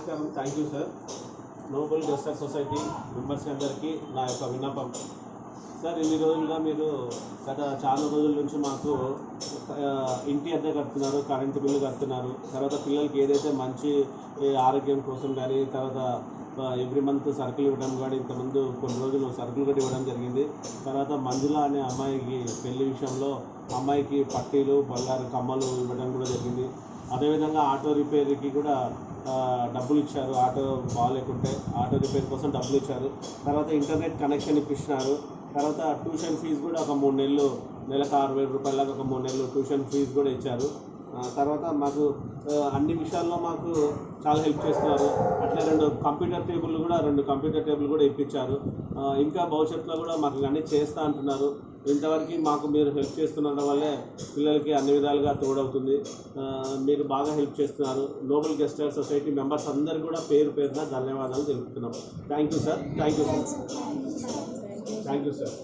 నమస్కారం. Thank you sir. Nobel justice society members అందరికీ నా యొక్క విన్నపం. సార్, ఇన్ని రోజులుగా మీరు గత చాలా రోజుల నుంచి మాకు ఇంటి అద్దె కడుతున్నారు, కరెంటు బిల్లు కడుతున్నారు, తర్వాత పిల్లలకి ఏదైతే మంచి ఆరోగ్యం కోసం కానీ, తర్వాత ఎవ్రీ మంత్ సరుకులు ఇవ్వడం కానీ, ఇంతకుముందు కొన్ని రోజులు సరుకులు కూడా ఇవ్వడం జరిగింది. తర్వాత మంజుల అనే అమ్మాయికి పెళ్లి విషయంలో అమ్మాయికి పట్టీలు, బంగారు కమ్మలు ఇవ్వడం కూడా జరిగింది. అదేవిధంగా ఆటో రిపేర్కి కూడా డబ్బులు ఇచ్చారు. ఆటో బాగాలేకుంటే ఆటో రిపేర్ కోసం డబ్బులు ఇచ్చారు. తర్వాత ఇంటర్నెట్ కనెక్షన్ ఇప్పిస్తున్నారు. తర్వాత ట్యూషన్ ఫీజు కూడా ఒక 3 నెలలు, నెలకు 6,000 రూపాయలకు ఒక 3 నెలలు ట్యూషన్ ఫీజు కూడా ఇచ్చారు. తర్వాత మాకు అన్ని విషయాల్లో మాకు చాలా హెల్ప్ చేస్తున్నారు. అట్లా 2 కంప్యూటర్ టేబుల్ కూడా ఇప్పించారు. ఇంకా భవిష్యత్తులో కూడా మాకు అన్నీ చేస్తా అంటున్నారు. ఇంతవరకు మాకు మీరు హెల్ప్ చేస్తుండడం వల్లే పిల్లలకి అన్ని విధాలుగా తోడవుతుంది. మీరు బాగా హెల్ప్ చేస్తున్నారు. నోబెల్ జస్టిస్ సొసైటీ మెంబర్స్ అందరికీ కూడా పేరు పేరున ధన్యవాదాలు తెలుపుతున్నాం. Thank you sir. Thank you sir.